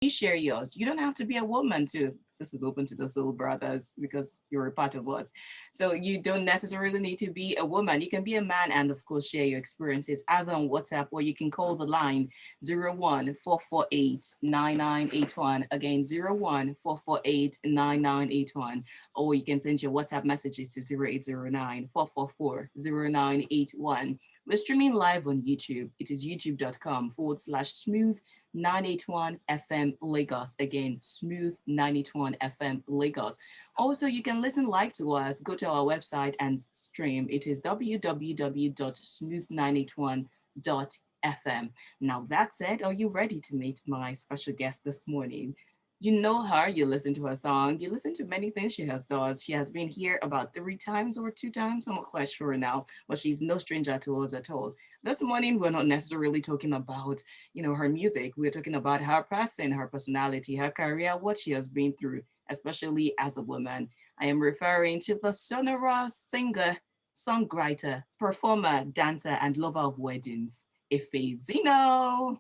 share yours. You don't have to be a woman to. This is open to the soul brothers because you're a part of us. So you don't necessarily need to be a woman. You can be a man and of course share your experiences either on WhatsApp or you can call the line 014489981. Again, 014489981. Or you can send your WhatsApp messages to 0809 444 0981. We're streaming live on YouTube. It is youtube.com/smooth 981 FM Lagos. Again, smooth 981 FM Lagos. Also, you can listen live to us. Go to our website and stream. It is www.smooth981.fm. Now, that said, are you ready to meet my special guest this morning? You know her, you listen to her song, you listen to many things she has done. She has been here about 3 times or 2 times, I'm not quite sure now, but she's no stranger to us at all. This morning, we're not necessarily talking about, her music. We're talking about her person, her personality, her career, what she has been through, especially as a woman. I am referring to the sonorous singer, songwriter, performer, dancer, and lover of weddings, Efezion.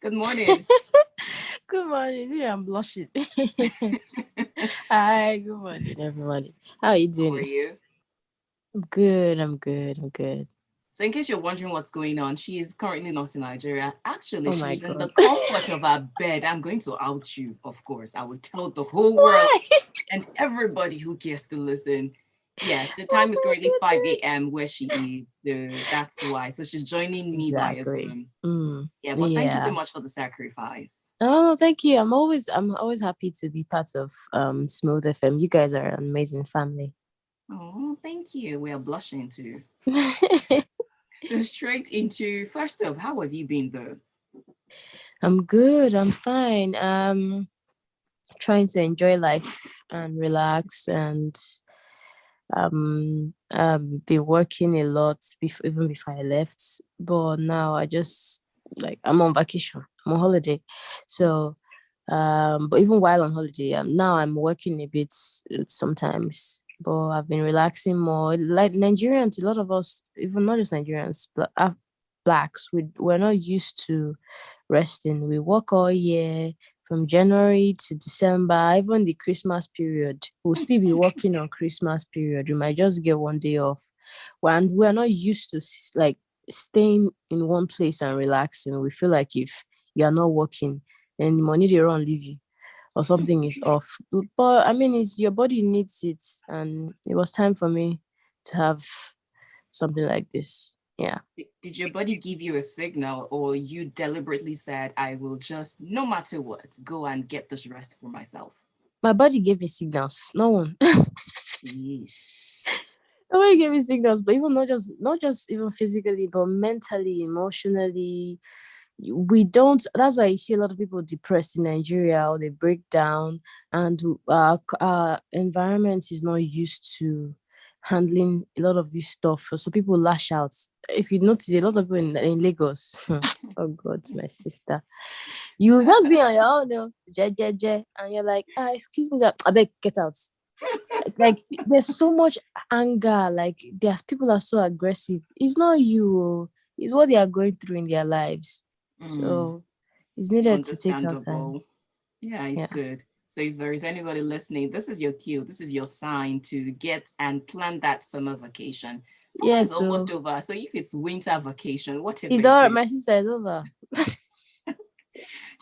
Good morning. Good morning. Yeah, I'm blushing. Hi, good morning, everybody. How are you How are doing? you? I'm good. I'm good. I'm good. So, in case you're wondering what's going on, she is currently not in Nigeria. Actually, Oh my she's in the God. comfort of her bed. I'm going to out you, of course. I will tell the whole world Why? and everybody who cares to listen. Yes, the Oh time is my currently 5 goodness. a.m. where she is. That's why. So, she's joining me via Exactly. Zoom. Mm, Yeah, but thank you so yeah. much for the sacrifice. Oh, thank you. I'm always happy to be part of Smooth FM. You guys are an amazing family. Oh, thank you. We are blushing too. So, straight into first off, how have you been though? I'm good. I'm fine. Trying to enjoy life and relax and been working a lot even before I left, but now I just like I'm on vacation, I'm on holiday. So but even while on holiday, now I'm working a bit sometimes, but I've been relaxing more. Like Nigerians, a lot of us, even not just Nigerians, but blacks, we're not used to resting. We work all year from January to December, even the Christmas period. We'll still be working on Christmas period. We might just get one day off. And we're not used to like staying in one place and relaxing. We feel like if you are not working, then the money they run leave you or something is off. But I mean, it's your body needs it, and it was time for me to have something like this. Yeah. Did your body give you a signal, or you deliberately said, I will just, no matter what, go and get this rest for myself? My body gave me signals. No one. Yeesh. Nobody gave me signals, but even not just even physically, but mentally, emotionally. We don't. That's why you see a lot of people depressed in Nigeria, or they break down, and our environment is not used to handling a lot of this stuff. So people lash out. If you notice, a lot of people in Lagos. Oh God, my sister. You just be on your own, and you're like, excuse me, I beg, get out. Like there's so much anger, like there's people are so aggressive. It's not you, it's what they are going through in their lives. Mm, So it's needed to take our time. understandable. Yeah, it's Yeah. good. So if there is anybody listening, this is your cue. This is your sign to get and plan that summer vacation. Summer Yeah, is almost so over. So if it's winter vacation, it's whatever all it right. is, My sister is over.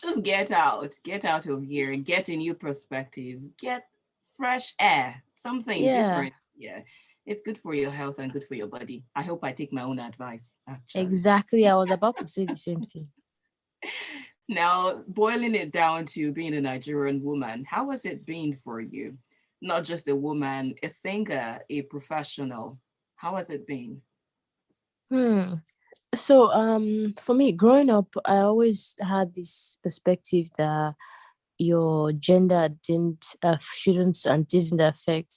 just get out of here and get a new perspective, get fresh air, something Yeah, different. Yeah, it's good for your health and good for your body. I hope I take my own advice, actually. exactly. I was about to say the same thing. Now, boiling it down to being a Nigerian woman, how has it been for you? Not just a woman, a singer, a professional. How has it been? Hmm. So for me growing up, I always had this perspective that your gender didn't shouldn't and didn't affect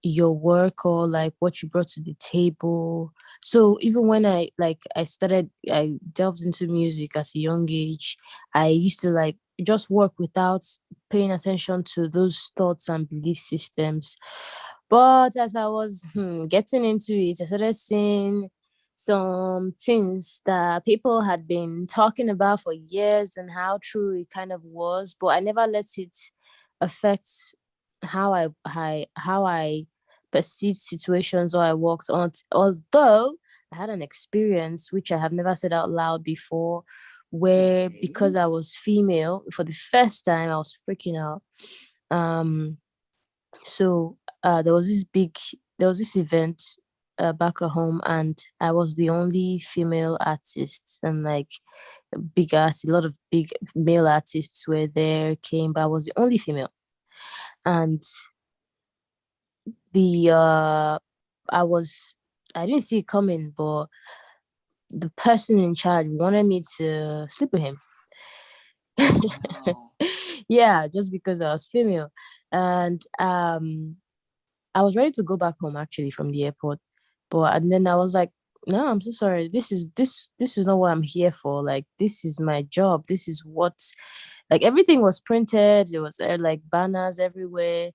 your work or like what you brought to the table. So even when I delved into music at a young age, I used to like just work without paying attention to those thoughts and belief systems. But as I was getting into it, I started some things that people had been talking about for years and how true it kind of was, but I never let it affect how I perceived situations or I walked on. Although I had an experience which I have never said out loud before, where Okay. because I was female for the first time, I was freaking out. Um, so there was this event back at home, and I was the only female artist, and like a lot of big male artists were there, came, but I was the only female. And the I was I didn't see it coming, but the person in charge wanted me to sleep with him. Oh no. Yeah, just because I was female. And I was ready to go back home actually from the airport. But and then I was like, no, I'm so sorry. This is not what I'm here for. Like, this is my job. This is what, like, everything was printed. There was like banners everywhere.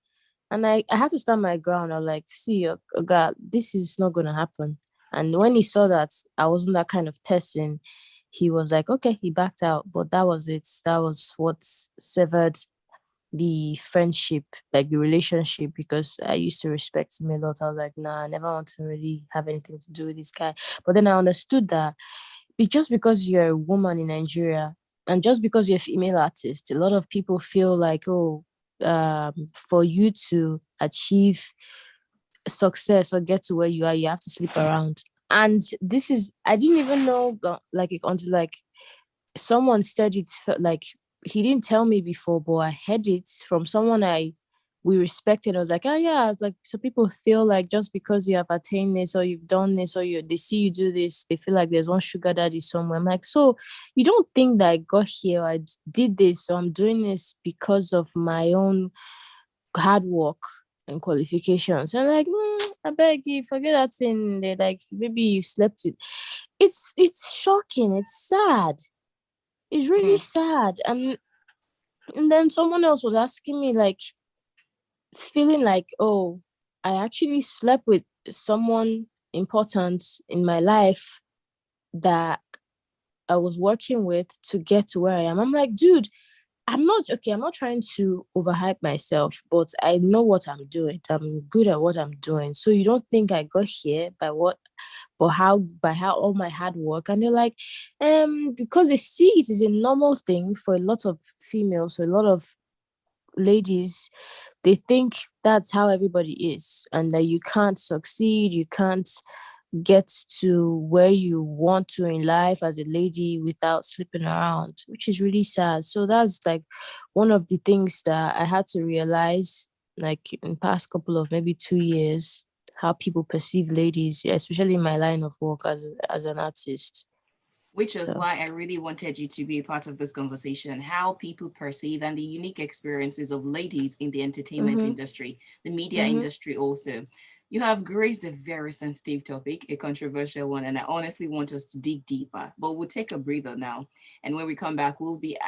And I had to stand my ground. I was like, see, God, this is not gonna happen. And when he saw that I wasn't that kind of person, he was like, okay, he backed out. But that was it. That was what severed the friendship, like the relationship, because I used to respect him a lot. I was like, nah, I never want to really have anything to do with this guy. But then I understood that just because you're a woman in Nigeria and just because you're a female artist, a lot of people feel like, oh, for you to achieve success or get to where you are, you have to sleep around. And this is, I didn't even know, like, until like someone said it, like he didn't tell me before, but I heard it from someone we respected. I was like, oh yeah, it's like, so people feel like just because you have attained this or you've done this or they see you do this, they feel like there's one sugar daddy somewhere. I'm like, so you don't think that I got here, I did this, so I'm doing this because of my own hard work and qualifications? And like, I beg you, forget that thing. They like, maybe you slept it. It's shocking. It's sad. It's really Hmm. sad. And then someone else was asking me, like, feeling like, oh, I actually slept with someone important in my life that I was working with to get to where I am. I'm like, dude, I'm not trying to overhype myself, but I know what I'm doing. I'm good at what I'm doing. So you don't think I got here by how all my hard work. And they're like, because they see it is a normal thing for a lot of females, a lot of ladies, they think that's how everybody is, and that you can't succeed, you can't get to where you want to in life as a lady without sleeping around, which is really sad. So that's like one of the things that I had to realize, like in past couple of maybe 2 years, how people perceive ladies, especially in my line of work as an artist. Which is So why I really wanted you to be a part of this conversation, how people perceive and the unique experiences of ladies in the entertainment mm-hmm, industry, the media mm-hmm. industry also. You have graced a very sensitive topic, a controversial one, and I honestly want us to dig deeper. But we'll take a breather now. And when we come back, we'll be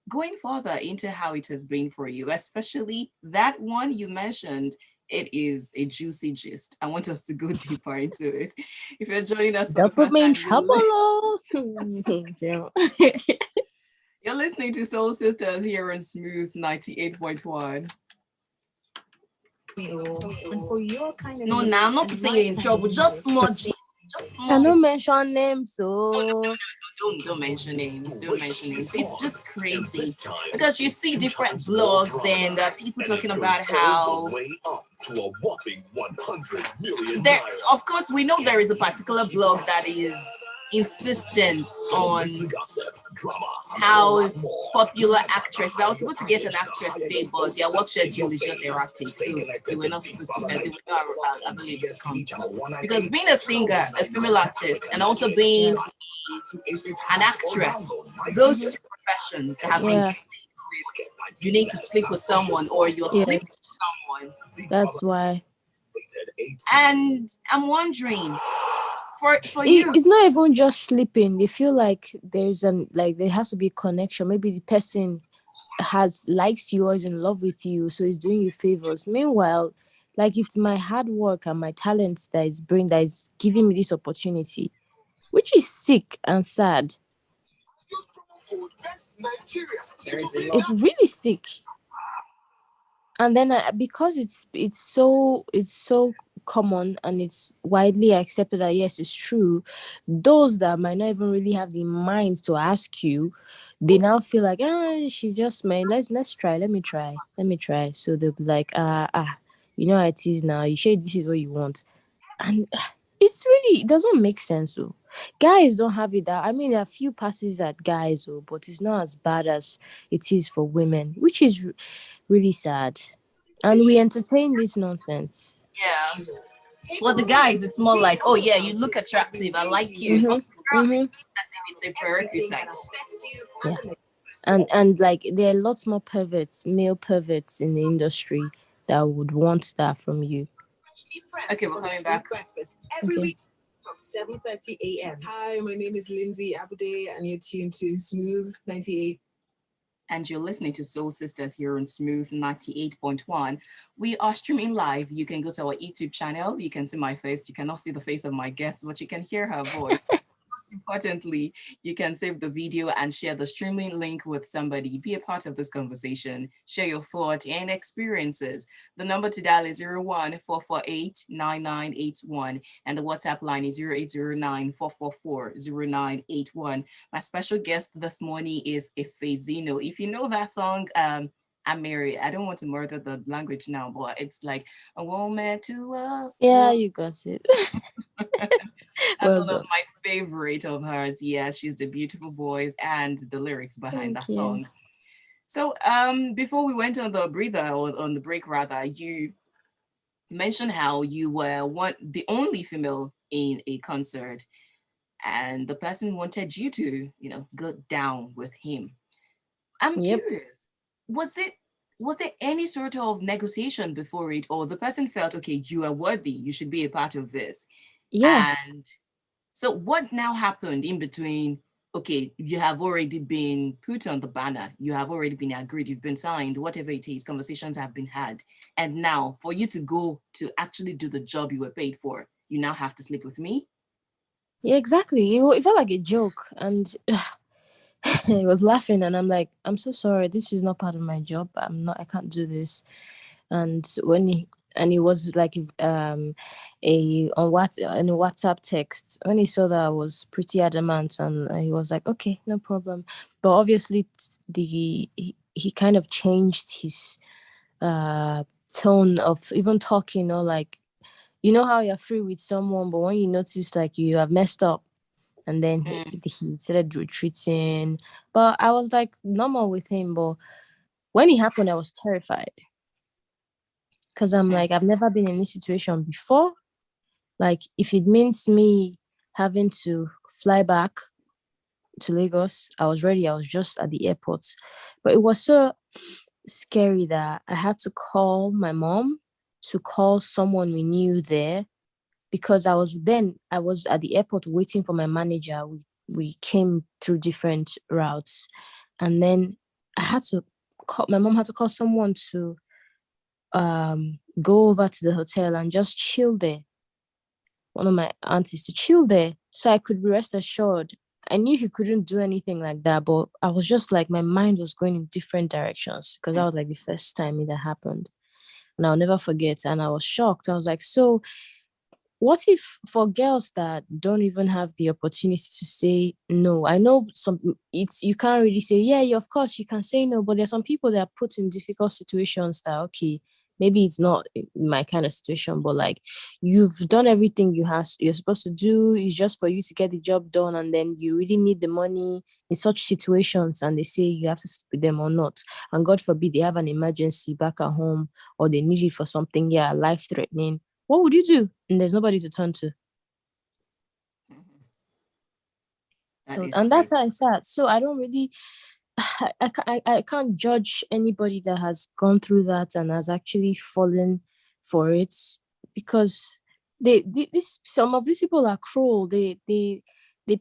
going further into how it has been for you, especially that one you mentioned. It is a juicy gist. I want us to go deeper into it. If you're joining us for the Don't put first me in time, trouble. Oh. Yeah. you're listening to Soul Sisters here on Smooth 98.1. And for your kind of No, now music I'm not and putting you my in kind of trouble. Just music, small gist. Just small. Cannot No, mention names, so don't mention names. Don't mention names. It's just crazy because you see different blogs and people talking about how there. Of course, we know there is a particular blog that is insistent on how popular actresses. I was supposed to get an actress today, but their work schedule is just erratic, so they were not supposed to. They were not available to come. Because being a singer, a female artist, and also being yeah, an actress, those two professions have been yeah, with you need to sleep with someone or you're sleeping yes. with someone. That's why And I'm wondering, for you, it's not even just sleeping. They feel like there has to be a connection. Maybe the person has likes you or is in love with you, so he's doing you favors. Meanwhile, like, it's my hard work and my talents that is giving me this opportunity. which is sick and sad. There is a It's lot. really sick. And then because it's so common and it's widely accepted that yes, it's true, those that might not even really have the mind to ask you, they now feel like, she just may, let's try, let me try. So they'll be like, you know how it is now, you sure this is what you want? And it doesn't make sense. Oh, guys don't have it that, I mean, there are a few passes at guys, oh, but it's not as bad as it is for women, which is really sad. And we entertain this nonsense. Yeah. For the guys, it's more like, oh yeah, you look attractive, I like you. For Mm-hmm. girls, Mm-hmm. it's a prerequisite. Yeah. And like there are lots more perverts, male perverts in the industry that would want that from you. Okay, we're coming back. Okay. From 7:30 a.m. Hi, my name is Lindsay Abude, and you're tuned to Smooth 98. And you're listening to Soul Sisters here on Smooth 98.1. We are streaming live. You can go to our YouTube channel. You can see my face. You cannot see the face of my guest, but you can hear her voice. Most importantly, you can save the video and share the streaming link with somebody. Be a part of this conversation. Share your thoughts and experiences. The number to dial is 014489981, and the WhatsApp line is 0809444091. My special guest this morning is Efezion. If you know that song, I'm married. I don't want to murder the language now, but it's like a woman to love. Yeah, you got it. That's Well one of done. my favorite of hers. Yeah, she's the beautiful voice and the lyrics behind Thank that you. song. So, before we went on the breather or on the break rather, you mentioned how you were the only female in a concert, and the person wanted you to, go down with him. I'm Yep. curious, was there any sort of negotiation before it, or the person felt, okay, you are worthy, you should be a part of this? Yeah. And so what now happened in between? Okay, you have already been put on the banner, you have already been agreed, you've been signed, whatever it is, conversations have been had. And now for you to go to actually do the job you were paid for, you now have to sleep with me? Yeah, exactly. It felt like a joke, and he was laughing, and I'm like, I'm so sorry. This is not part of my job. I can't do this. And he was like, in a WhatsApp text, when he saw that I was pretty adamant, and he was like, okay, no problem. But obviously, he kind of changed his tone of even talking, or like, you know how you're free with someone, but when you notice like you have messed up, and then Mm, he started retreating. But I was like normal with him. But when it happened, I was terrified, because I'm mm, like, I've never been in this situation before. Like, if it means me having to fly back to Lagos, I was ready. I was just at the airport. But it was so scary that I had to call my mom to call someone we knew there, because I was at the airport waiting for my manager. We came through different routes, and then I had to call my mom had to call someone to go over to the hotel and just chill there. One of my aunties to chill there, so I could be rest assured. I knew he couldn't do anything like that, but I was just like, my mind was going in different directions, because that was like the first time it happened, and I'll never forget. And I was shocked. I was like, so what if for girls that don't even have the opportunity to say no? I know it's, you can't really say, yeah, of course you can say no, but there's some people that are put in difficult situations that, okay, maybe it's not my kind of situation, but like, you've done everything you're supposed to do. It's just for you to get the job done, and then you really need the money in such situations, and they say you have to sleep with them or not. And God forbid they have an emergency back at home, or they need you for something, yeah, life threatening. What would you do? And there's nobody to turn to. mhm. That So, is and that's crazy. how I start. So I don't really, I can't judge anybody that has gone through that and has actually fallen for it, because some of these people are cruel. They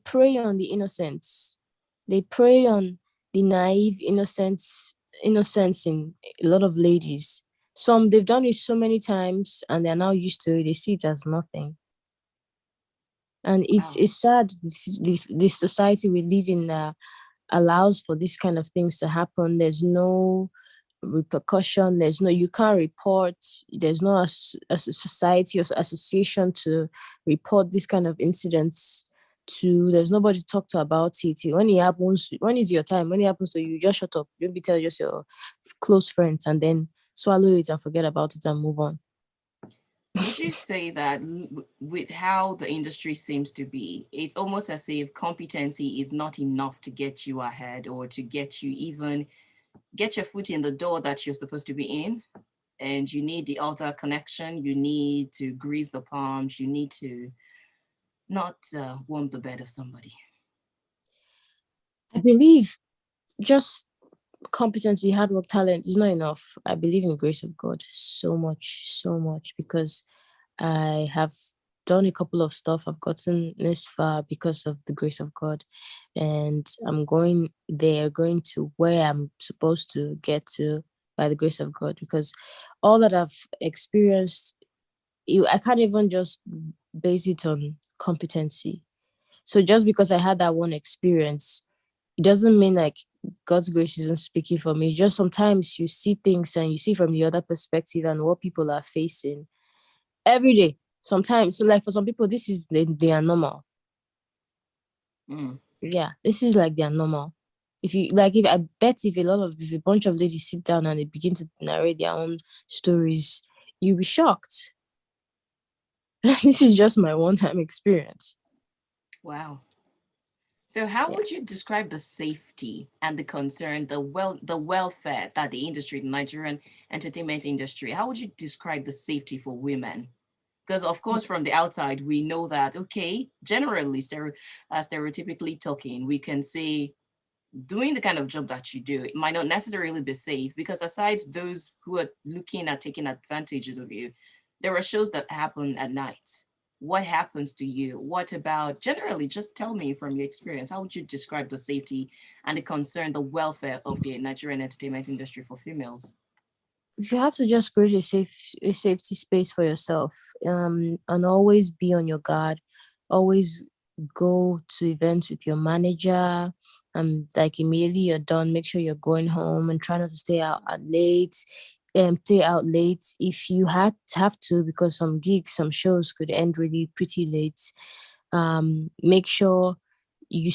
prey on the innocents. They prey on the naive innocence in a lot of ladies. Some, they've done it so many times and they're now used to it. They see it as nothing. And Wow. it's sad this society we live in allows for this kind of things to happen. There's no repercussion. There's no, you can't report. There's no a society or association to report this kind of incidents to. There's nobody to talk to about it. When it happens, when is your time? When it happens to you, just shut up. Maybe tell just your close friends and then swallow it and forget about it and move on. Would you say that with how the industry seems to be, it's almost as if competency is not enough to get you ahead or to get you even get your foot in the door that you're supposed to be in? And you need the other connection, you need to grease the palms, you need to not warm the bed of somebody. I believe just competency, hard work, talent is not enough. I believe in the grace of God so much because I have done a couple of stuff. I've gotten this far because of the grace of God, and I'm going there, going to where I'm supposed to get to by the grace of God. Because all that I've experienced, I can't even just base it on competency. So just because I had that one experience, it doesn't mean like God's grace isn't speaking for me. Just sometimes you see things and you see from the other perspective and what people are facing every day. Sometimes, so like for some people, this is they are normal. Mm. Yeah, this is like they are normal. If you like, if I bet if a bunch of ladies sit down and they begin to narrate their own stories, you'll be shocked. This is just my one-time experience. Wow. So how Yeah. would you describe the safety and the concern, the welfare that the industry, the Nigerian entertainment industry, how would you describe the safety for women? Because of course, from the outside, we know that, okay, generally, stereotypically talking, we can say doing the kind of job that you do, it might not necessarily be safe because aside those who are looking at taking advantages of you, there are shows that happen at night. What happens to you? What about generally? Just tell me from your experience. How would you describe the safety and the concern, the welfare of the Nigerian entertainment industry for females? You have to just create a safety space for yourself, and always be on your guard. Always go to events with your manager. Like immediately you're done, make sure you're going home and try not to stay out at late. Stay out late if you have to, because some gigs, some shows could end really pretty late. Make sure you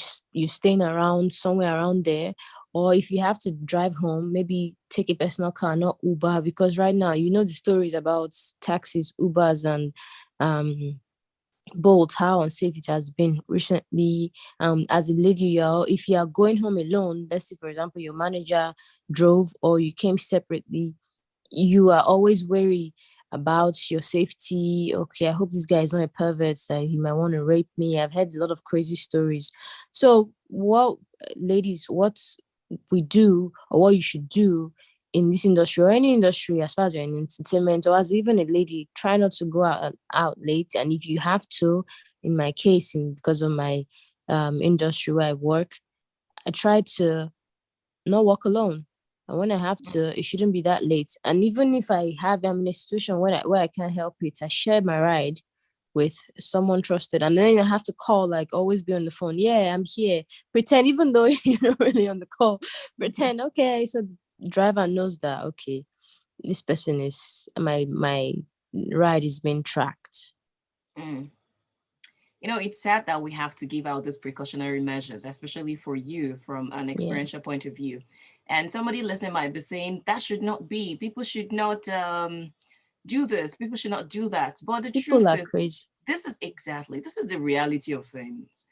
staying around somewhere around there, or if you have to drive home, maybe take a personal car, not Uber, because right now you know the stories about taxis, Ubers, and um Bolt, how unsafe it has been recently. As a lady, if you are going home alone, let's say for example your manager drove or you came separately, you are always wary about your safety. Okay, I hope this guy is not a pervert, that he might want to rape me. I've heard a lot of crazy stories. So what, ladies, what we do or what you should do in this industry or any industry, as far as you're in entertainment or as even a lady, try not to go out late. And if you have to, in my case, because of my industry where I work, I try to not walk alone. And when I have to, it shouldn't be that late. And even if I'm in a situation where I can't help it, I share my ride with someone trusted. And then I have to call, like always be on the phone. Yeah, I'm here. Pretend, even though you're not really on the call, pretend, okay, so the driver knows that, okay, this person is, my ride is being tracked. Mm. You know, it's sad that we have to give out these precautionary measures, especially for you from an Yeah. experiential point of view. And somebody listening might be saying that should not be. People should not do this. People should not do that. But the People truth are is, crazy. this is the reality of things.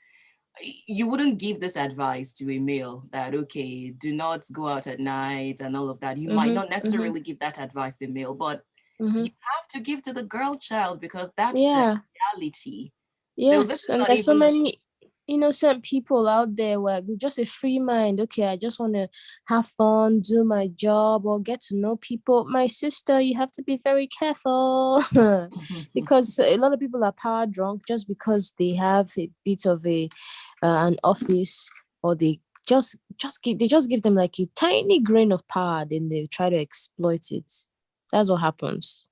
You wouldn't give this advice to a male that, okay, do not go out at night and all of that. You might Mm-hmm, not mm-hmm, necessarily give that advice to a male, but mm-hmm. you have to give to the girl child because that's the Yeah. reality. So this Yes, is and not there's so even many innocent people out there where with just a free mind. Okay, I just want to have fun, do my job, or get to know people. My sister, you have to be very careful because a lot of people are power drunk just because they have a bit of an office, or they just give them like a tiny grain of power, then they try to exploit it. That's what happens.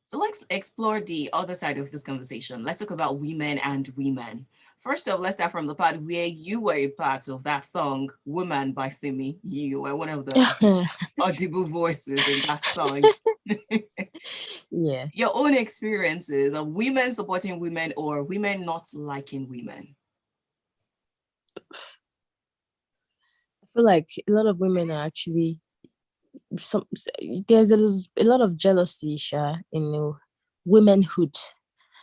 So let's explore the other side of this conversation. Let's talk about women and women. First off, let's start from the part where you were a part of that song, Woman by Simi. You were one of the audible voices in that song. Yeah. Your own experiences of women supporting women or women not liking women. I feel like a lot of women are actually some. There's a lot of jealousy, in womanhood.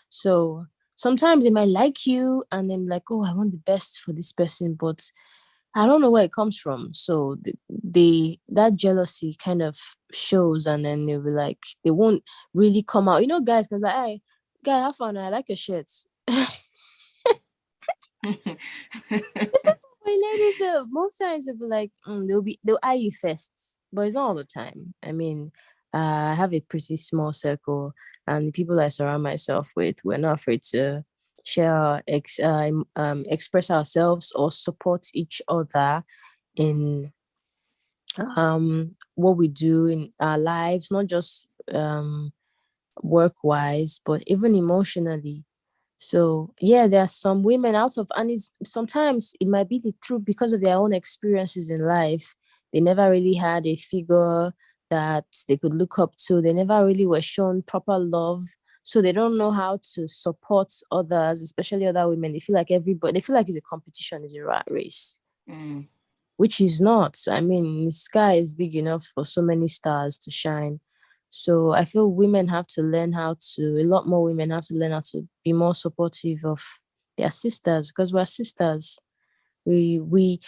So sometimes they might like you, and then like, oh, I want the best for this person, but I don't know where it comes from. So that jealousy kind of shows, and then they'll be like, they won't really come out. Guys can be like, hey, guy, have fun. I like your shirts. Well, ladies, most times they'll be like, they'll eye you first, but it's not all the time. I mean, I have a pretty small circle, and the people I surround myself with, we're not afraid to share, express ourselves or support each other in what we do in our lives, not just work wise, but even emotionally. So yeah, there are some women out of, and sometimes it might be the truth because of their own experiences in life. They never really had a figure that they could look up to. They never really were shown proper love. So they don't know how to support others, especially other women. They feel like it's a competition, it's a rat race, which is not. I mean, the sky is big enough for so many stars to shine. So I feel a lot more women have to learn how to be more supportive of their sisters, because we're sisters. The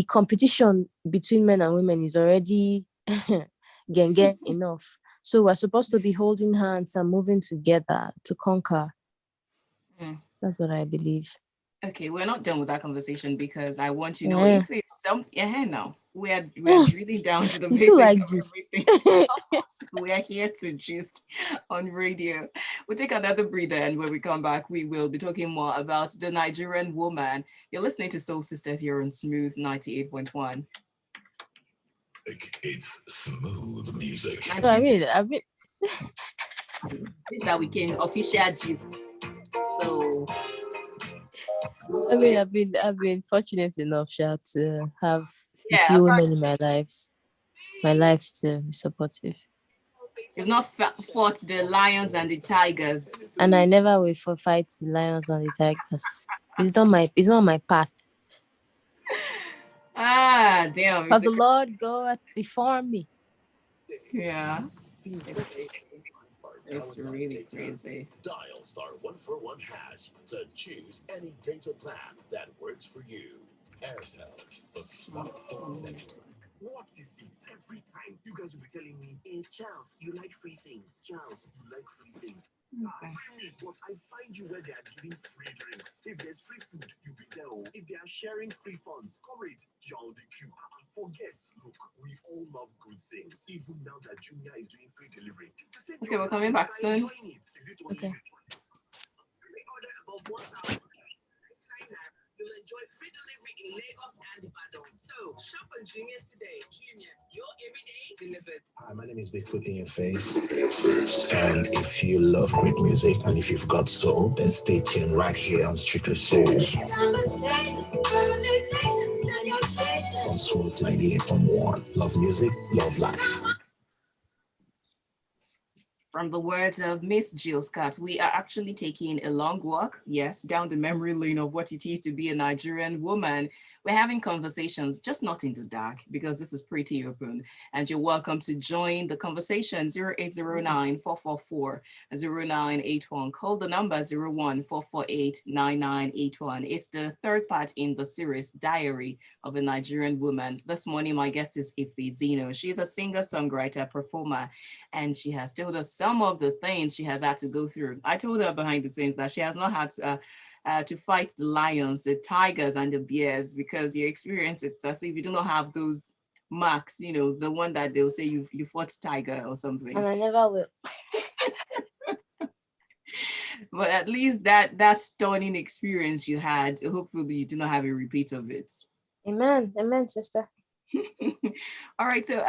competition between men and women is already gang enough. So we're supposed to be holding hands and moving together to conquer. That's what I believe. Okay, we're not done with that conversation because I want to know Yeah. if it's something. Yeah, now we're drilling down to the You too basics like of gist. everything. Of course, we are here to gist on radio. We'll take another breather, and when we come back, we will be talking more about the Nigerian woman. You're listening to Soul Sisters here on Smooth 98.1. It's smooth music. I mean, This is that we came official gists. So I've been fortunate enough, to have a yeah, few women in my life to be supportive. you've not fought the lions and the tigers. And I never will for fight the lions and the tigers. It's not my path. Ah, damn. Because the Lord goeth before me. Yeah. It's really crazy. Dial *141# to choose any data plan that works for you. Airtel, the smartphone network. What is it? Every time you guys will be telling me, hey, Charles, you like free things. Charles, you like free things. Okay. But I find you where they are giving free drinks. If there's free food, you be there. If they are sharing free funds, comrade, you're on the queue. Forget. Look, we all love good things. Even now that Jumia is doing free delivery. Okay, we're coming back soon. Okay. Every order above 1,000. You'll enjoy free delivery in Lagos and Ibadan. So, shop on Jumia today. Jumia, your everyday delivered. Hi, my name is Bigfoot in your face. And if you love great music and if you've got soul, then stay tuned right here on Strictly Soul. On Smooth 98.1. Love music, love life. From the words of Miss Jill Scott, we are actually taking a long walk, yes, down the memory lane of what it is to be a Nigerian woman. We're having conversations, just not in the dark, because this is pretty open. And you're welcome to join the conversation, 0809-444-0981. Call the number 01-448-9981. It's the third part in the series, Diary of a Nigerian Woman. This morning, my guest is Efezion. She's a singer-songwriter, performer, and she has told us some of the things she has had to go through. I told her behind the scenes that she has not had to fight the lions, the tigers, and the bears, because your experience, it's as if you do not have those marks, the one that they'll say you fought tiger or something. And I never will. But at least that stunning experience you had, hopefully you do not have a repeat of it. Amen, sister. All right, so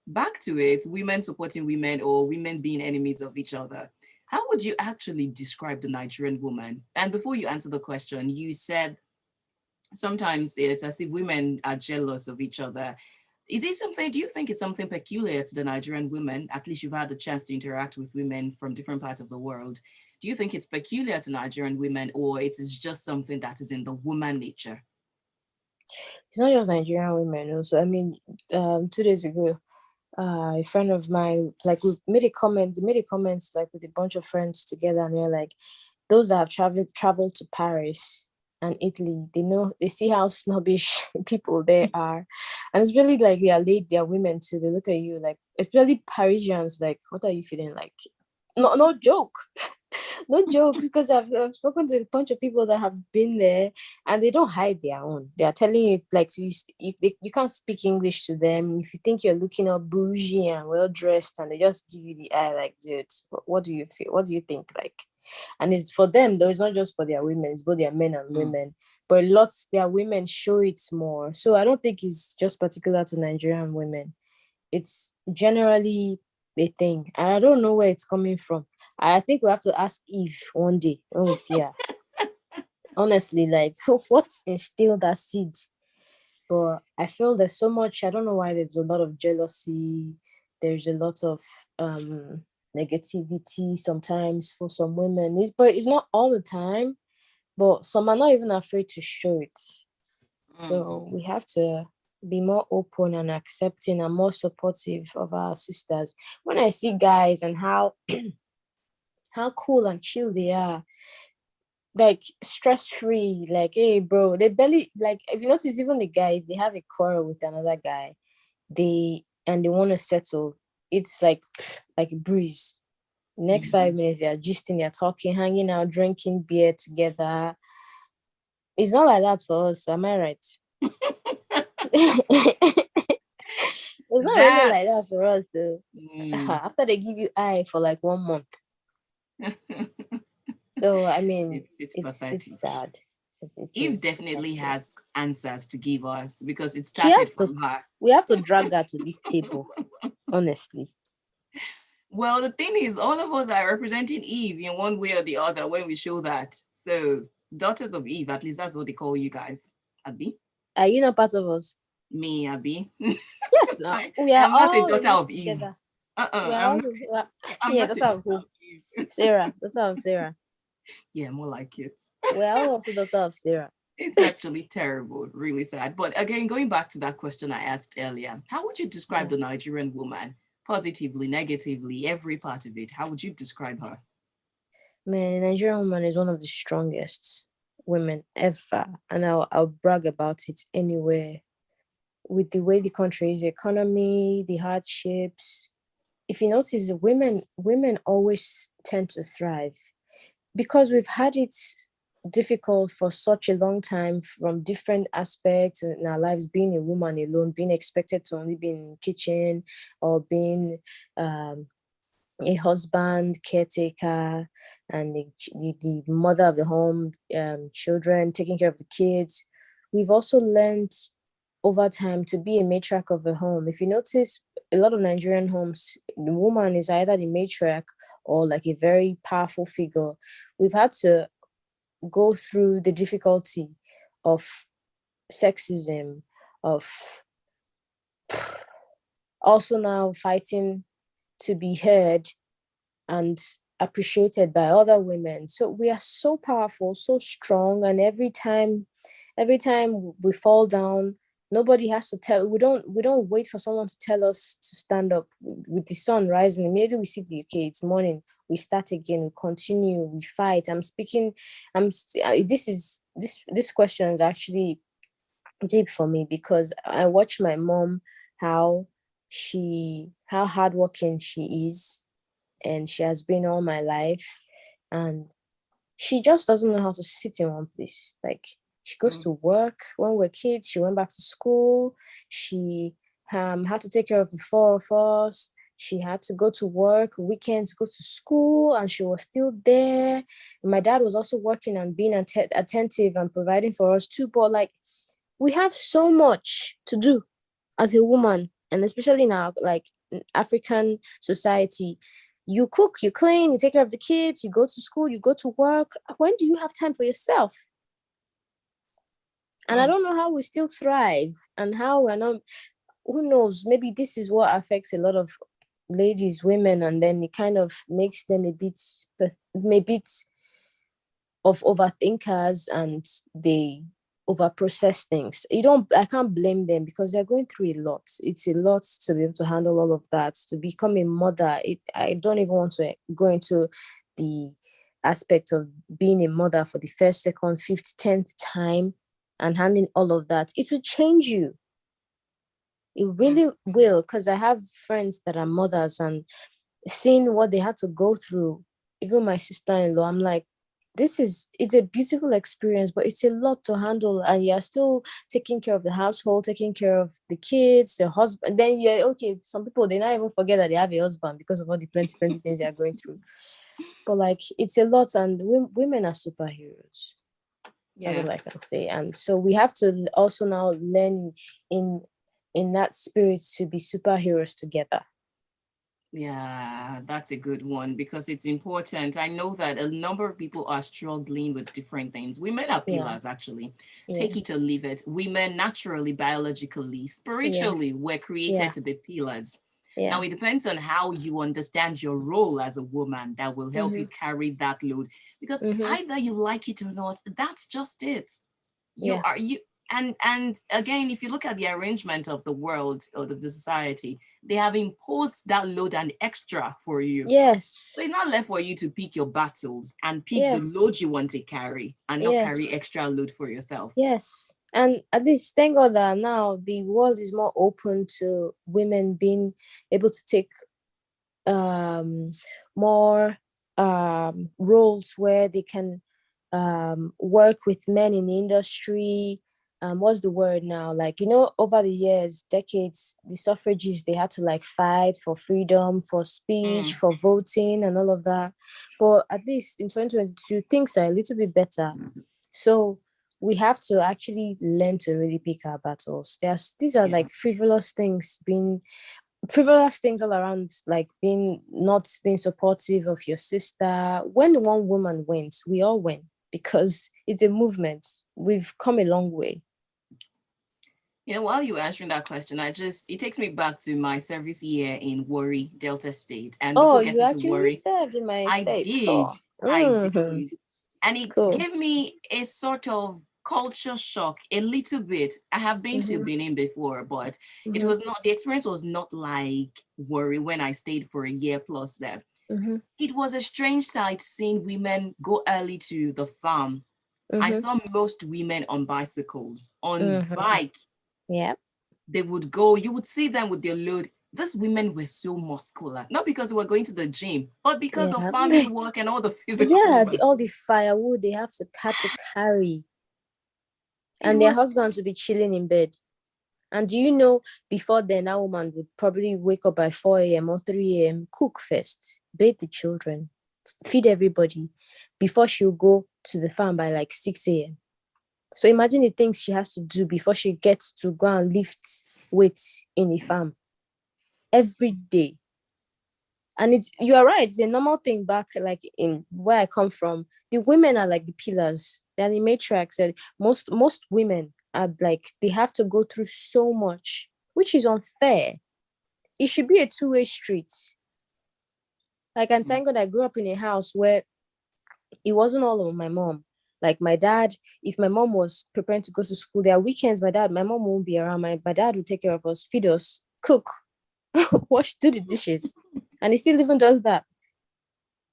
back to it, women supporting women or women being enemies of each other. How would you actually describe the Nigerian woman? And before you answer the question, you said sometimes it's as if women are jealous of each other. Is it something, do you think it's something peculiar to the Nigerian women? At least you've had the chance to interact with women from different parts of the world. Do you think it's peculiar to Nigerian women, or it is just something that is in the woman nature? It's not just Nigerian women also. I mean, 2 days ago, a friend of mine, like, we made a comment like with a bunch of friends together, and we're like, those that have traveled to Paris and Italy, they see how snobbish people there are. And it's really like they are they are women too. They look at you like, especially Parisians, like, what are you feeling like? No joke. No jokes, because I've spoken to a bunch of people that have been there, and they don't hide their own. They are telling you, like, you can't speak English to them. If you think you're looking up bougie and well dressed, and they just give you the eye, like, dude, what do you feel? What do you think? Like, and it's for them though. It's not just for their women; it's both their men and women. But lots their women show it more. So I don't think it's just particular to Nigerian women. It's generally a thing, and I don't know where it's coming from. I think we have to ask Eve one day when we see her. Honestly, like, what instilled that seed? But I feel there's so much. I don't know why there's a lot of jealousy. There's a lot of negativity sometimes for some women. But it's not all the time. But some are not even afraid to show it. So we have to be more open and accepting and more supportive of our sisters. When I see guys and how cool and chill they are, like, stress-free, like, hey bro, they barely, like, if you notice, even the guy, if they have a quarrel with another guy, they want to settle, it's like a breeze. Next 5 minutes, they're gisting, they're talking, hanging out, drinking beer together. It's not like that for us, am I right? It's not really like that for us though. After they give you eye for like 1 month. So I mean, it's pathetic. It's sad. Eve definitely has answers to give us, because it She has started from her. We have to drag her to this table, honestly. Well, the thing is, all of us are representing Eve in one way or the other when we show that. So, daughters of Eve, at least that's what they call you guys. Abi? Are you not part of us? Me, Abi? Yes, no. We are I'm not a all daughter of Eve. together. I'm that's how cool. Sarah, daughter of Sarah. Yeah, more like it. We are all also daughter of Sarah. It's actually terrible, really sad. But again, going back to that question I asked earlier, how would you describe the Nigerian woman? Positively, negatively, every part of it. How would you describe her? Man, the Nigerian woman is one of the strongest women ever. And I'll brag about it anywhere. With the way the country is, the economy, the hardships. If you notice, women always tend to thrive, because we've had it difficult for such a long time from different aspects in our lives, being a woman alone, being expected to only be in the kitchen, or being a husband, caretaker, and the mother of the home, children, taking care of the kids. We've also learned over time to be a matriarch of a home. If you notice, a lot of Nigerian homes, the woman is either the matriarch or like a very powerful figure. We've had to go through the difficulty of sexism, of also now fighting to be heard and appreciated by other women. So we are so powerful, so strong, and every time we fall down, nobody has to tell. We don't wait for someone to tell us to stand up. With the sun rising, immediately we see the okay, it's morning, we start again, we continue, we fight. This question is actually deep for me, because I watch my mom, how hardworking she is, and she has been all my life, and she just doesn't know how to sit in one place. Like, she goes to work. When we're kids, she went back to school. She had to take care of the four of us. She had to go to work, weekends go to school, and she was still there. My dad was also working and being attentive and providing for us too. But like, we have so much to do as a woman, and especially in our like African society, You cook, you clean, you take care of the kids, you go to school, you go to work. When do you have time for yourself? And I don't know how we still thrive and how we're not, who knows, maybe this is what affects a lot of ladies, women, and then it kind of makes them a bit of overthinkers, and they overprocess things. I can't blame them because they're going through a lot. It's a lot to be able to handle all of that, to become a mother. I don't even want to go into the aspect of being a mother for the first, second, fifth, 10th time and handling all of that. It will change you. It really will, because I have friends that are mothers, and seeing what they had to go through, even my sister-in-law, I'm like, it's a beautiful experience, but it's a lot to handle, and you're still taking care of the household, taking care of the kids, the husband. Then okay, some people, they not even forget that they have a husband because of all the plenty things they are going through. But like, it's a lot, and women are superheroes. That's all I can say. And so we have to also now learn in that spirit to be superheroes together. Yeah, that's a good one because it's important. I know that a number of people are struggling with different things. Women are pillars, actually. Take it or leave it. Women, naturally, biologically, spiritually, were created to be pillars. Now, it depends on how you understand your role as a woman that will help you carry that load. Because either you like it or not, that's just it. And again, if you look at the arrangement of the world or the society, they have imposed that load and extra for you. Yes. So it's not left for you to pick your battles and pick the load you want to carry and not carry extra load for yourself. Yes. And at least thank God that now the world is more open to women being able to take more roles where they can work with men in the industry. What's the word now? Like, over the years, decades, the suffragists, they had to like fight for freedom, for speech, for voting and all of that. But at least in 2022, things are a little bit better. So we have to actually learn to really pick our battles. These are like frivolous things all around, like not being supportive of your sister. When one woman wins, we all win, because it's a movement. We've come a long way. While you were answering that question, it takes me back to my service year in Warri, Delta State. And before you getting to Warri, served in my state. I did. And it gave me a sort of culture shock a little bit. I have been to Benin before, but it was not, the experience was not like Warri when I stayed for a year plus there. It was a strange sight seeing women go early to the farm. I saw most women on bicycles, on bike. Yeah. They would go, you would see them with their load. These women were so muscular, not because they were going to the gym, but because of farming work and all the physical work. All the firewood they have to carry. And their husbands would be chilling in bed. And do you know, before then, that woman would probably wake up by 4 a.m. or 3 a.m., cook first, bathe the children, feed everybody, before she'll go to the farm by like 6 a.m. So imagine the things she has to do before she gets to go and lift weights in the farm every day. And you are right, it's a normal thing back, like in where I come from. The women are like the pillars, they're the matriarchs. And most women are like, they have to go through so much, which is unfair. It should be a two-way street. Like, and thank God I grew up in a house where it wasn't all of my mom. Like my dad, if my mom was preparing to go to school, there are weekends, my mom won't be around. My dad would take care of us, feed us, cook, wash, do the dishes. And he still even does that.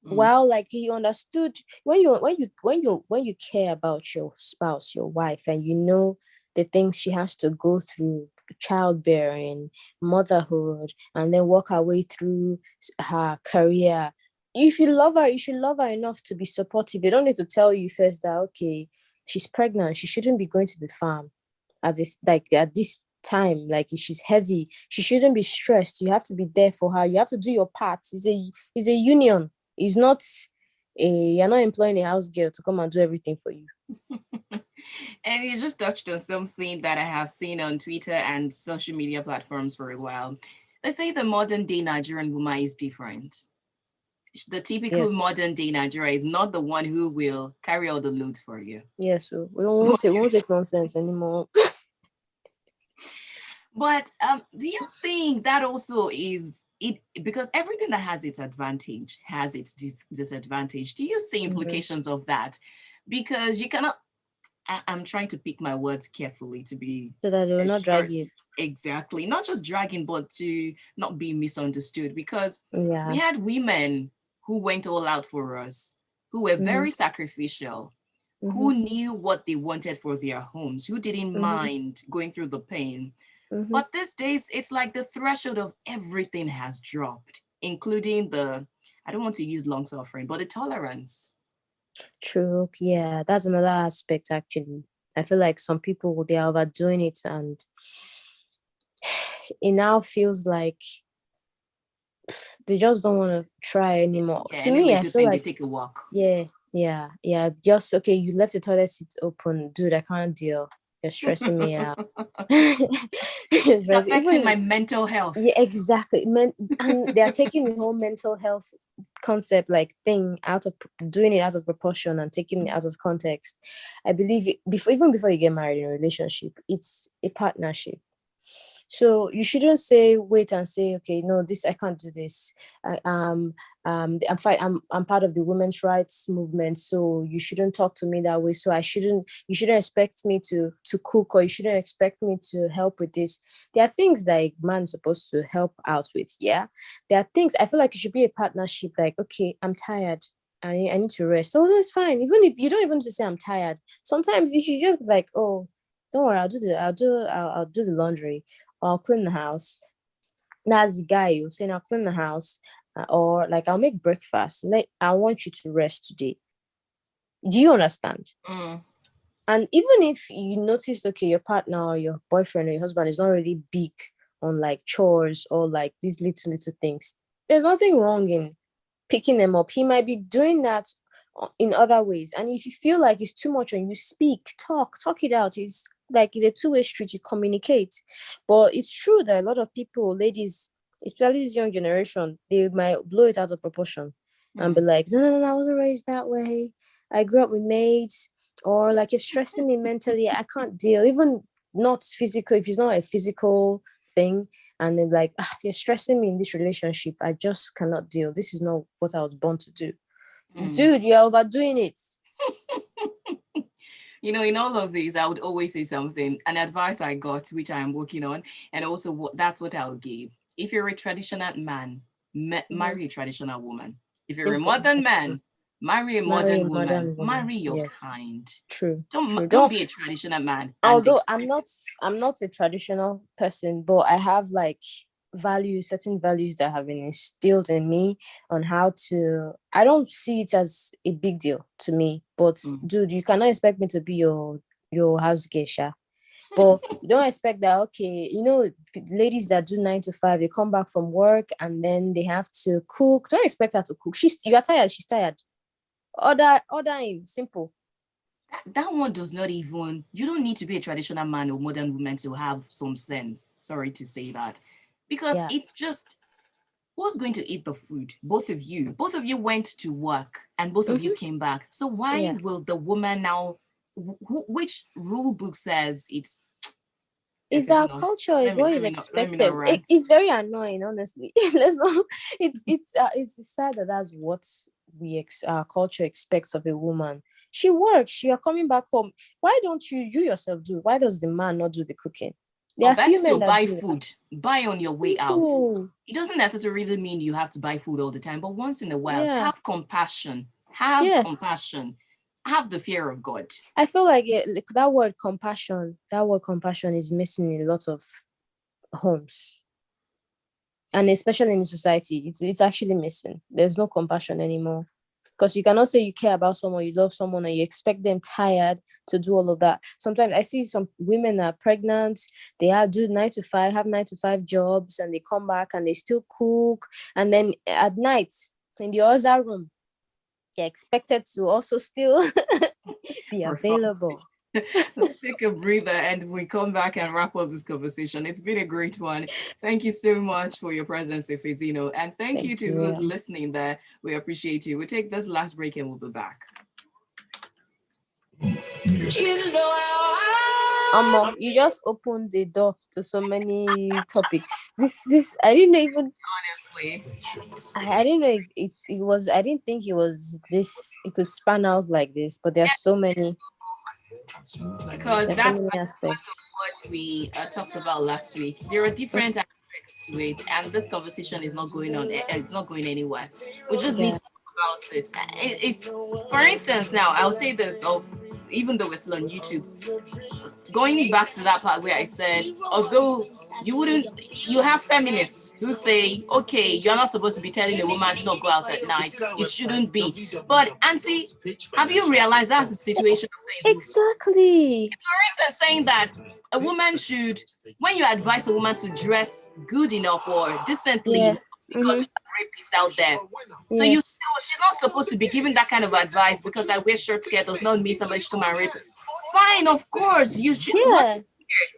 Well, like, he understood when you care about your spouse, your wife, and you know the things she has to go through, childbearing, motherhood, and then work her way through her career. If you love her, you should love her enough to be supportive. They don't need to tell you first that, okay, she's pregnant, she shouldn't be going to the farm at this time. Like, if she's heavy, she shouldn't be stressed. You have to be there for her. You have to do your part. It's a union. It's not you're not employing a house girl to come and do everything for you. And you just touched on something that I have seen on Twitter and social media platforms for a while. They say the modern day Nigerian woman is different. The typical Yes. modern day Nigeria is not the one who will carry all the load for you. Yes. So we won't take nonsense anymore. But do you think that also is it? Because everything that has its advantage has its disadvantage. Do you see Mhm. implications of that? Because you cannot. I'm trying to pick my words carefully to be So that they will not drag short. you. Exactly, not just dragging, but to not be misunderstood. Because we Yeah. had women who went all out for us, who were Mhm. very sacrificial, who Mhm. knew what they wanted for their homes, who didn't Mhm. mind going through the pain. Mhm. But these days, it's like the threshold of everything has dropped, including the, I don't want to use long suffering, but the tolerance. True. Yeah, that's another aspect actually. I feel like some people they are overdoing it, and it now feels like they just don't want to try anymore. Yeah, To any me, I little feel thing, they like take a walk. yeah, yeah, yeah. Just okay, you left the toilet seat open, dude. I can't deal. You're stressing me out. It's affecting Even my mental yeah, health. exactly. And they are taking the whole mental health concept like thing out of doing it out of proportion and taking it out of context. I believe before you get married in a relationship, it's a partnership. So you shouldn't say wait and say okay, no, this I can't do this. I, I'm part of the women's rights movement, so you shouldn't talk to me that way. So you shouldn't expect me to cook, or you shouldn't expect me to help with this. There are things that a man's supposed to help out with. Yeah, there are things I feel like it should be a partnership. Like okay, I'm tired. I need to rest. So that's fine. Even if you don't even need to say I'm tired, sometimes you should just be like, oh, don't worry, I'll do the laundry, or I'll clean the house. That's the guy you saying I'll clean the house, or like I'll make breakfast. Like I want you to rest today. Do you understand? Mm, And even if you notice, okay, your partner or your boyfriend or your husband is not really big on like chores or like these little things, there's nothing wrong in picking them up. He might be doing that in other ways. And if you feel like it's too much on you, speak, talk it out. It's like it's a two-way street. You communicate. But it's true that a lot of people, ladies, especially this young generation, they might blow it out of proportion and be mm, like, no, no, no, I wasn't raised that way. I grew up with maids, or like it's stressing me mentally. I can't deal. Even not physical, if it's not a physical thing, and they're like, you're stressing me in this relationship. I just cannot deal. This is not what I was born to do. mm. Dude, you're overdoing it. In all of these, I would always say something, an advice I got, which I am working on, and also that's what I would give. If you're a traditional man, Mhm. marry a traditional woman. If you're a Simple. modern man, marry a Marry a modern woman. modern woman. Marry your Yes. kind. True. True. Don't Don't be a traditional man and although expect. I'm not a traditional person, but I have like certain values that have been instilled in me on how to I don't see it as a big deal to me. But Mm. dude, you cannot expect me to be your house geisha. But you don't expect that, okay, ladies that do 9 to 5, they come back from work and then they have to cook. Don't expect her to cook. You are tired, she's tired. Order in, simple. That one does not even, you don't need to be a traditional man or modern woman to have some sense. Sorry to say that. Because Yeah. it's just, who's going to eat the food? Both of you. Both of you went to work and both of you Mm-hmm. came back. So why Yeah. will the woman now, which rule book says It's it's our not? culture, is what is Let me not expected. rant. It's very annoying, honestly. Let's not. It's sad that that's what our culture expects of a woman. She works. You are coming back home. Why don't you yourself do? Why does the man not do the cooking? There Or are better few still, men that buy do that. food. Buy on your way out. Simple. It doesn't necessarily mean you have to buy food all the time, but once in a while, Yeah. have compassion. Have Yes. compassion. Have the fear of God. I feel like that word compassion. That word compassion is missing in a lot of homes, and especially in society. It's actually missing. There's no compassion anymore. Because you cannot say you care about someone, you love someone, and you expect them tired to do all of that. Sometimes I see some women are pregnant, they do 9 to 5, have 9 to 5 jobs, and they come back and they still cook. And then at night, in the other room, they're expected to also still be Perform. available. Let's take a breather and we come back and wrap up this conversation. It's been a great one. Thank you so much for your presence, Efezino. And thank you Thank to those you. listening there. We appreciate you. We'll take this last break and we'll be back. You just opened the door to so many topics. This I didn't even Honestly. I didn't know if it was I didn't think it was this it could span out like this, but Yeah, there's so many because there's so that's many part of aspects. what we talked about last week. There are different aspects to it, and this conversation is not going on. It's not going anywhere. We just need Yeah. to talk about it. It's, for instance, now I'll say this of even though we're still on YouTube, going back to that part where I said, although you have feminists who say, okay, you're not supposed to be telling a woman to not go out at night. It shouldn't be. But, Auntie, have you realized that's the situation? Exactly. For instance, saying that a woman should, when you advise a woman to dress good enough or decently, Yeah. because you have rapists out there. So Yes. she's not supposed to be giving that kind of advice because I wear short skirt does not mean somebody should come and rape. Fine, of course, you should. Yeah. But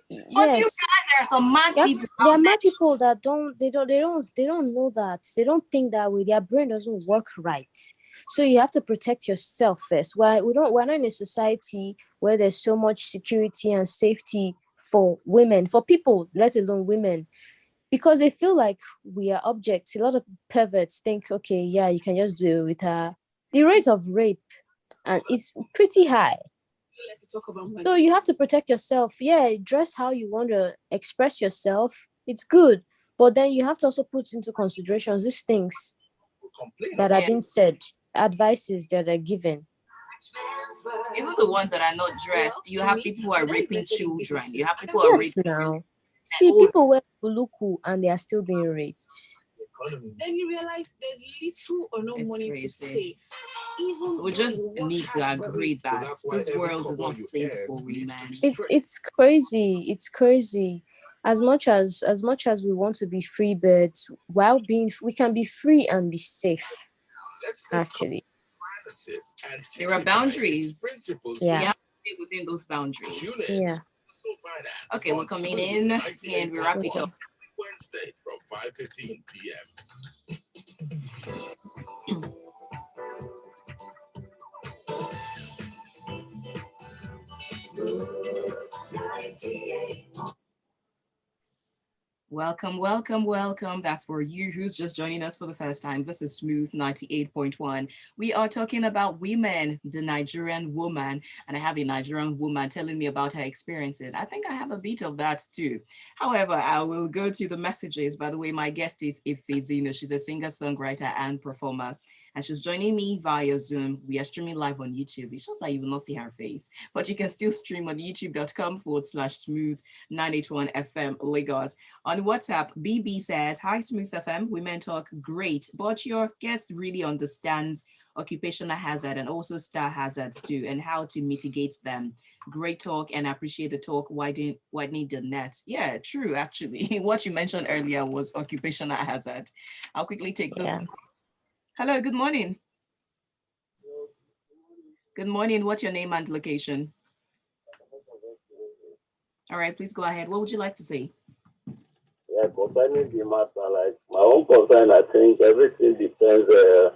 do you Yes. realize there are some mad people There are out there? mad people that don't know that. They don't think that way. Their brain doesn't work right. So you have to protect yourself first. We're not in a society where there's so much security and safety for women, for people, let alone women, because they feel like we are objects. A lot of perverts think, okay, yeah, you can just do it with her. The rate of rape and it's pretty high. Let's talk about money. So you have to protect yourself. Yeah, dress how you want to express yourself. It's good. But then you have to also put into consideration these things that are Yeah, being said, advices that are given. even the ones that are not dressed, you have people who are raping children. You have people who are Yes, raping now. See, old. people wear buluku and they are still being raped. Then you realize there's little or no It's money to crazy. save. Even We just though you work need to hard for agree it. that this world is not safe for women. It's crazy. It's crazy. As much as we want to be free birds, while being we can be free and be safe. Actually, There are boundaries. yeah. You have to stay within those boundaries. Yeah. Okay, we're coming in and we wrap it up. Okay. Wednesday from 5:15 p.m. Welcome, welcome, welcome. That's for you who's just joining us for the first time. This is Smooth 98.1. We are talking about women, the Nigerian woman, and I have a Nigerian woman telling me about her experiences. I think I have a bit of that too. However, I will go to the messages. By the way, my guest is Efezino. She's a singer, songwriter, and performer. And she's joining me via Zoom. We are streaming live on YouTube. It's just that you will not see her face, but you can still stream on youtube.com/smooth 981 FM Lagos. On WhatsApp, BB says, hi, Smooth FM, women talk great, but your guest really understands occupational hazard and also star hazards too, and how to mitigate them. Great talk, and I appreciate the talk, widening the net. Yeah, true, actually. What you mentioned earlier was occupational hazard. I'll quickly take this. Yeah. Hello, good morning. Good morning. What's your name and location? All right, please go ahead. What would you like to say? Yeah, concerning the matter, like my own concern, I think everything depends the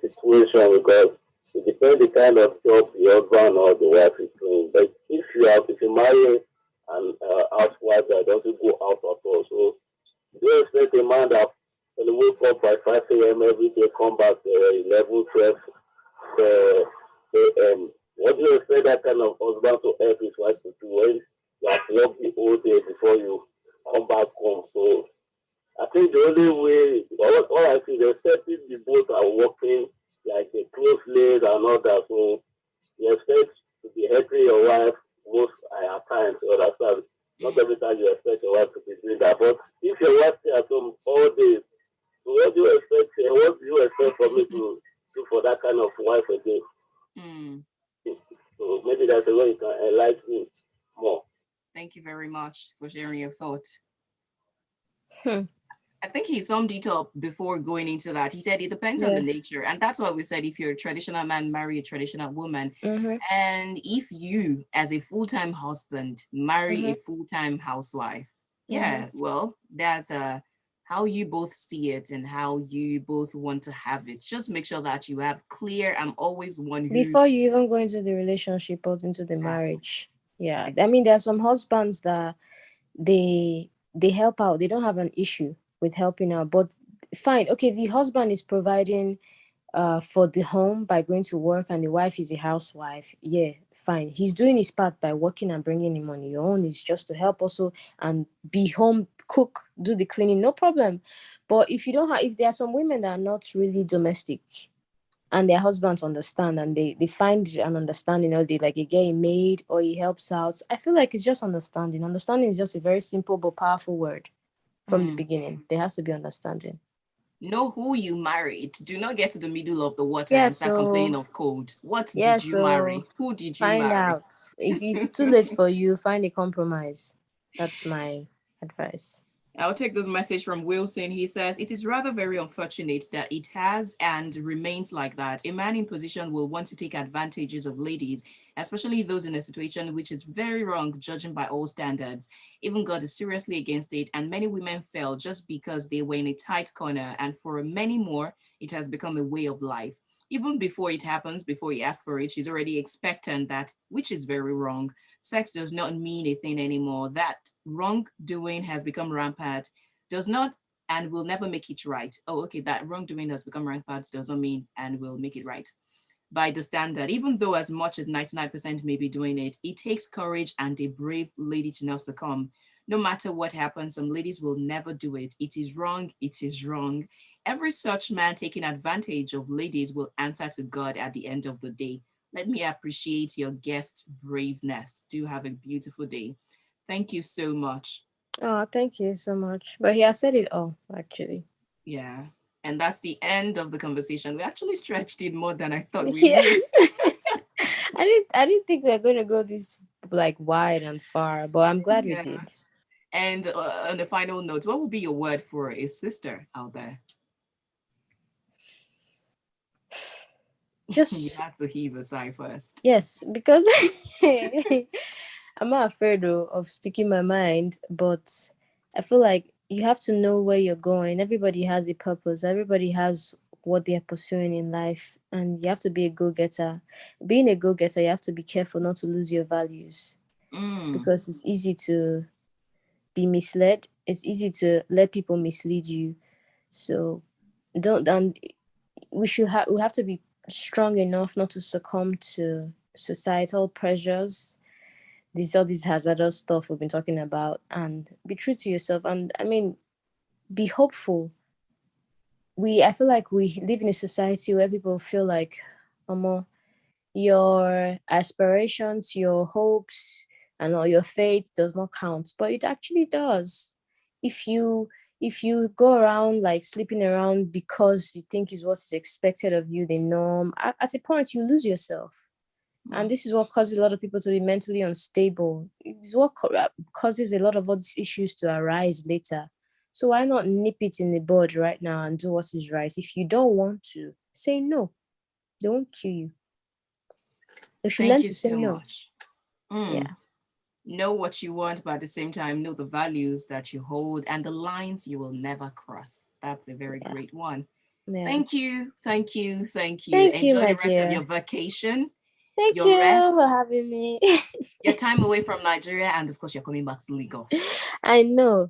situation because it depends the kind of job the husband or the wife is doing. But if you marry an housewife that doesn't go out at all, so you expect a man that will wake up by 5 a.m. every day, come back 11, 12 a.m. What do you expect that kind of husband to help his wife to do when you have worked the whole day before you come back home? So I think the only way, all I see, is expecting the both are working like a closely and all that. So you expect to be helping your wife most at times. You understand? Not every time you expect your wife to be doing that. But if your wife stays at home all day, so what do you expect? What do you expect for me to do for that kind of wife again? Mm. So maybe that's the way you can enlighten me more. Thank you very much for sharing your thoughts. I think he summed it up before going into that. He said it depends on the Yeah. nature. And that's why we said if you're a traditional man, marry a traditional woman. Mm-hmm. And if you, as a full time husband, marry Mm-hmm. a full time housewife, Mm-hmm. yeah, well, that's how you both see it and how you both want to have it. Just make sure that you have clear. I'm always one who, Before you even go into the relationship or into the exactly, marriage. Yeah. I exactly. mean, there are some husbands that they help out. They don't have an issue with helping out. But fine, okay, the husband is providing for the home by going to work and the wife is a housewife. Yeah, fine. He's doing his part by working and bringing in money. Your own is just to help also and be home, cook, do the cleaning, no problem. But if you don't have, if there are some women that are not really domestic and their husbands understand and they find an understanding, or they like a get a maid or he helps out, I feel like it's just understanding. Understanding is just a very simple but powerful word. From the Mm. beginning there has to be understanding. Know who you married. Do not get to the middle of the water Yeah, and start complaining so of cold. What yeah, did you so marry? Who did you find marry? out. If it's too late for you, find a compromise. That's my advice. I'll take this message from Wilson. He says, it is rather very unfortunate that it has and remains like that. A man in position will want to take advantages of ladies, especially those in a situation which is very wrong, judging by all standards. Even God is seriously against it, and many women fell just because they were in a tight corner, and for many more, it has become a way of life. Even before it happens, before he asks for it, she's already expectant that, which is very wrong. Sex does not mean a thing anymore. That wrongdoing has become rampant, does not and will never make it right. Oh, okay, that wrongdoing has become rampant does not mean and will make it right by the standard. Even though as much as 99% may be doing it, it takes courage and a brave lady to not succumb. No matter what happens, some ladies will never do it. It is wrong. It is wrong. Every such man taking advantage of ladies will answer to God at the end of the day. Let me appreciate your guest's braveness. Do have a beautiful day. Thank you so much. Oh, thank you so much. But he has said it all, actually. Yeah. And that's the end of the conversation. We actually stretched it more than I thought we would. Yes. I didn't think we were going to go this like wide and far, but I'm glad we Yeah. did. And on a final note, what would be your word for a sister out there? You Just had to heave a sigh first. yes, because I'm not afraid of speaking my mind, but I feel like you have to know where you're going. Everybody has a purpose. Everybody has what they are pursuing in life, and you have to be a go-getter. Being a go-getter, you have to be careful not to lose your values Mm, because it's easy to be misled. It's easy to let people mislead you. So don't and we have to be strong enough not to succumb to societal pressures, these all these hazardous stuff we've been talking about, and be true to yourself. And I mean, be hopeful. I feel like we live in a society where people feel like um, your aspirations, your hopes, and all your faith does not count, but it actually does. If you go around like sleeping around because you think is what is expected of you, the norm, at a point you lose yourself. And mm. this is what causes a lot of people to be mentally unstable. It's what causes a lot of all these issues to arise later. So why not nip it in the bud right now and do what is right? If you don't want to, say no. They won't kill you. You should Thank learn you to say so no. much. Mm. Yeah. Know what you want, but at the same time, know the values that you hold and the lines you will never cross. That's a very Yeah. great one. Yeah. Thank you. Thank you. Thank you. Thank you, Enjoy my the rest of your dear. vacation, Thank your you for rest, having me. your time away from Nigeria, and of course, you're coming back to Lagos. I know,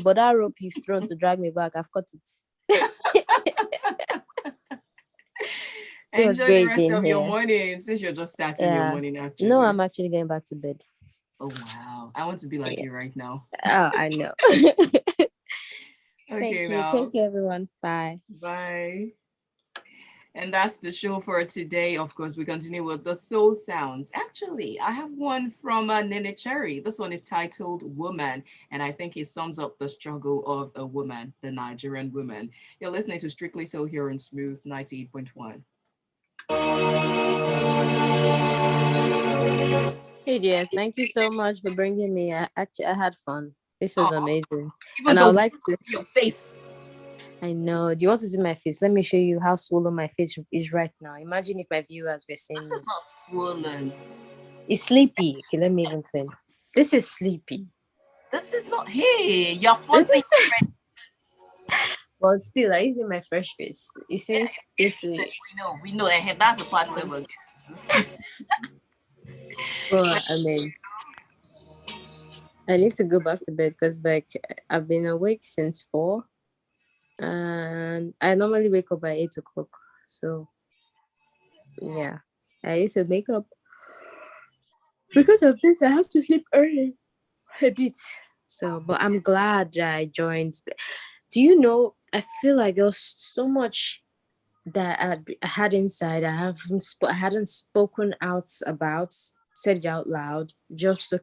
but that rope you've thrown to drag me back, I've cut it. It was Enjoy the great rest being of your here. morning since you're just starting your Yeah. morning, No, actually. I'm actually going back to bed. Oh, wow. I want to be like Yeah. you right now. Oh, I know. Okay, Thank you. Thank now, you, everyone. Bye. bye. And that's the show for today. Of course, we continue with the soul sounds. Actually, I have one from Nene Cherry. This one is titled Woman, and I think it sums up the struggle of a woman, the Nigerian woman. You're listening to Strictly Soul here on Smooth 98.1. Hey, dear. Thank you so much for bringing me. I had fun. This was Oh, amazing. even And I though would we like can't to, see your face. I know. Do you want to see my face? Let me show you how swollen my face is right now. Imagine if my viewers were This seeing is not this. swollen. It's sleepy. Okay, let me even think. This is sleepy. This is not. Hey, you're This flaunting. is but still I use my fresh face. You Yeah, see, this we is know. We know. And that's the part where we're getting to. well, I mean, I need to go back to bed because like I've been awake since 4 and I normally wake up by 8 o'clock. So yeah. I need to wake up because of this. I have to sleep early a bit. So but I'm glad that I joined. Do you know I feel like there was so much that I had inside. I hadn't spoken out about, said it out loud, just to